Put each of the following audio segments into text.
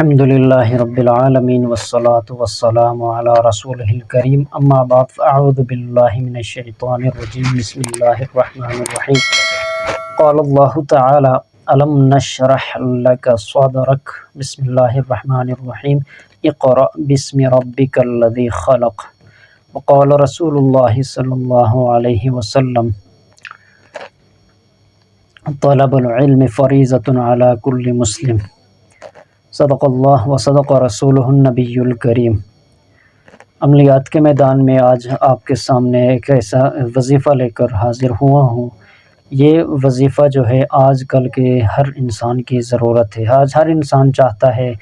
الحمد للہ رب العالمین والصلاة والسلام علی رسولہ الکریم اما بعد فاعوذ باللہ من الشیطان الرجیم بسم اللہ الرحمن الرحیم قال اللہ تعالی الم نشرح لک صدرک بسم اللہ الرحمن الرحیم اقرأ باسم ربک الذی خلق وقال رسول اللہ صلی اللہ علیہ وسلم طلب العلم فریضۃ علی کل مسلم صدق اللہ و صدق رسولہ النبی الکریم۔ عملیات کے میدان میں آج آپ کے سامنے ایک ایسا وظیفہ لے کر حاضر ہوا ہوں۔ یہ وظیفہ جو ہے آج کل کے ہر انسان کی ضرورت ہے۔ آج ہر انسان چاہتا ہے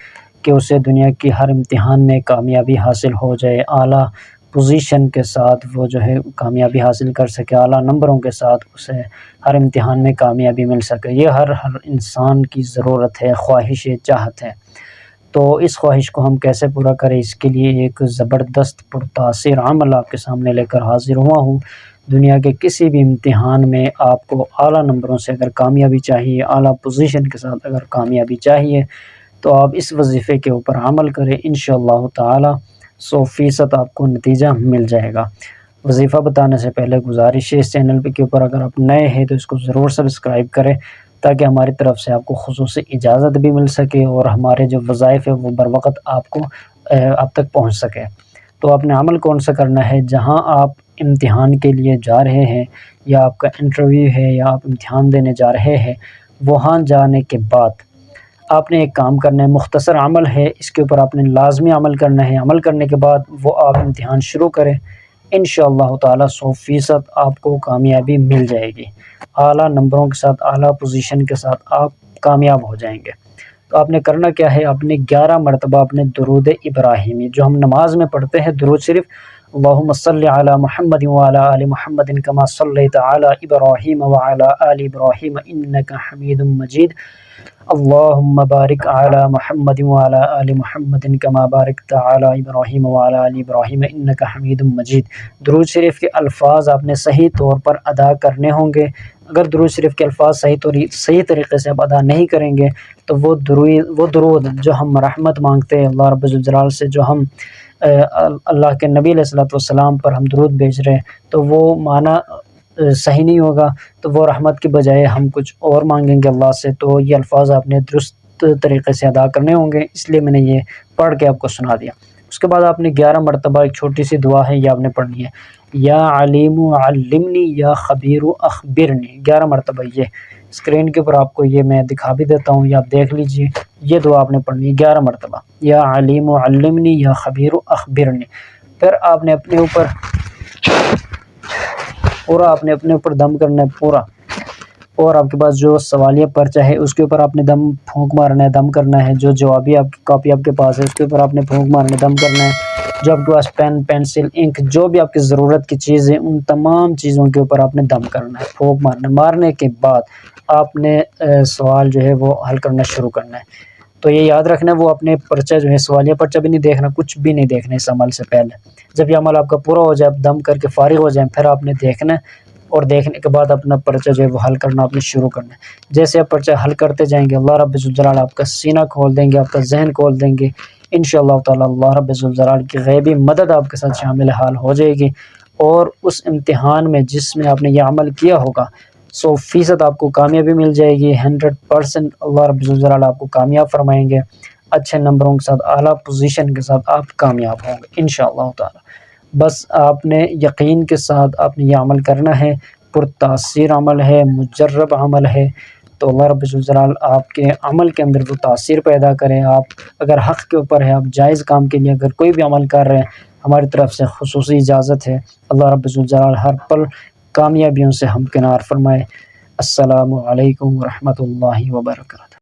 کہ اسے دنیا کی ہر امتحان میں کامیابی حاصل ہو جائے، اعلیٰ پوزیشن کے ساتھ وہ جو ہے کامیابی حاصل کر سکے، اعلیٰ نمبروں کے ساتھ اسے ہر امتحان میں کامیابی مل سکے۔ یہ ہر انسان کی ضرورت ہے، خواہش ہے، چاہت ہے۔ تو اس خواہش کو ہم کیسے پورا کریں، اس کے لیے ایک زبردست پرتاثر عمل آپ کے سامنے لے کر حاضر ہوا ہوں۔ دنیا کے کسی بھی امتحان میں آپ کو اعلیٰ نمبروں سے اگر کامیابی چاہیے، اعلیٰ پوزیشن کے ساتھ اگر کامیابی چاہیے تو آپ اس وظیفے کے اوپر عمل کریں، انشاءاللہ تعالی 100% آپ کو نتیجہ مل جائے گا۔ وظیفہ بتانے سے پہلے گزارش ہے، اس چینل کے اوپر اگر آپ نئے ہیں تو اس کو ضرور سبسکرائب کریں تاکہ ہماری طرف سے آپ کو خصوصی اجازت بھی مل سکے اور ہمارے جو وظائف ہیں وہ بر وقت آپ تک پہنچ سکے۔ تو آپ نے عمل کون سا کرنا ہے؟ جہاں آپ امتحان کے لیے جا رہے ہیں یا آپ کا انٹرویو ہے یا آپ امتحان دینے جا رہے ہیں، وہاں جانے کے بعد آپ نے ایک کام کرنا ہے، مختصر عمل ہے، اس کے اوپر آپ نے لازمی عمل کرنا ہے۔ عمل کرنے کے بعد وہ آپ امتحان شروع کریں، انشاءاللہ تعالی 100% آپ کو کامیابی مل جائے گی۔ اعلیٰ نمبروں کے ساتھ، اعلیٰ پوزیشن کے ساتھ آپ کامیاب ہو جائیں گے۔ تو آپ نے کرنا کیا ہے؟ آپ نے 11 مرتبہ اپنے درود ابراہیمی جو ہم نماز میں پڑھتے ہیں، درود شریف، اللہم صلی علی محمد وعلی آل محمد کما صلیت علی ابراہیم وعلی آل ابراہیم انک حمید مجید، اللہم بارک علی محمد وعلی آل محمد کما بارکت علی ابراہیم وعلی آل ابراہیم انک حمید مجید۔ درود شریف کے الفاظ آپ نے صحیح طور پر ادا کرنے ہوں گے۔ اگر درود شریف کے الفاظ صحیح طریقے سے آپ ادا نہیں کریں گے تو وہ درود جو ہم رحمت مانگتے ہیں اللہ رب الجلال سے، جو ہم اللہ کے نبی علیہ الصلوۃ والسلام پر ہم درود بھیج رہے ہیں، تو وہ معنی صحیح نہیں ہوگا، تو وہ رحمت کی بجائے ہم کچھ اور مانگیں گے اللہ سے۔ تو یہ الفاظ آپ نے درست طریقے سے ادا کرنے ہوں گے، اس لیے میں نے یہ پڑھ کے آپ کو سنا دیا۔ اس کے بعد آپ نے 11 مرتبہ ایک چھوٹی سی دعا ہے، یہ آپ نے پڑھنی ہے، یا علیم علمنی یا خبیر اخبرنی، 11 مرتبہ۔ یہ اسکرین کے اوپر آپ کو یہ میں دکھا بھی دیتا ہوں، یہ آپ دیکھ لیجئے۔ یہ دعا آپ نے پڑھنی ہے 11 مرتبہ، یا علیم علمنی یا خبیر اخبرنی۔ پھر آپ نے اپنے اوپر دم کرنا ہے پورا، اور آپ کے پاس جو سوالیہ پرچہ ہے اس کے اوپر آپ نے دم پھونک مارنا ہے، دم کرنا ہے۔ جو جوابی آپ کی کاپی آپ کے پاس ہے اس کے اوپر آپ نے پھونک مارنا ہے، دم کرنا ہے۔ جو آپ کے پاس پین، پینسل، انک، جو بھی آپ کی ضرورت کی چیز ہے ان تمام چیزوں کے اوپر آپ نے دم کرنا ہے، پھونک مارنا ہے۔ مارنے کے بعد آپ نے سوال جو ہے وہ حل کرنا شروع کرنا ہے۔ تو یہ یاد رکھنا ہے، وہ اپنے پرچہ جو ہے سوالیہ پرچہ بھی نہیں دیکھنا، کچھ بھی نہیں دیکھنا اس عمل سے پہلے۔ جب یہ عمل آپ کا پورا ہو جائے، آپ دم کر کے فارغ ہو جائیں، پھر آپ نے دیکھنا ہے، اور دیکھنے کے بعد اپنا پرچہ جو ہے وہ حل کرنا آپ نے شروع کرنا ہے۔ جیسے آپ پرچہ حل کرتے جائیں گے، اللہ رب الجلال آپ کا سینہ کھول دیں گے، آپ کا ذہن کھول دیں گے، انشاءاللہ تعالی اللہ رب الجلال کی غیبی مدد آپ کے ساتھ شامل حال ہو جائے گی، اور اس امتحان میں جس میں آپ نے یہ عمل کیا ہوگا 100% آپ کو کامیابی مل جائے گی۔ 100% اللہ رب الجلال آپ کو کامیاب فرمائیں گے، اچھے نمبروں کے ساتھ، اعلیٰ پوزیشن کے ساتھ آپ کامیاب ہوں گے انشاءاللہ تعالی۔ بس آپ نے یقین کے ساتھ آپ نے یہ عمل کرنا ہے، پرتاثیر عمل ہے، مجرب عمل ہے۔ تو اللہ رب الجلال آپ کے عمل کے اندر وہ تاثیر پیدا کریں۔ آپ اگر حق کے اوپر ہے، آپ جائز کام کے لیے اگر کوئی بھی عمل کر رہے ہیں، ہماری طرف سے خصوصی اجازت ہے۔ اللہ رب الجلال ہر پل کامیابیوں سے ہمکنار فرمائے۔ السلام علیکم ورحمۃ اللہ وبرکاتہ۔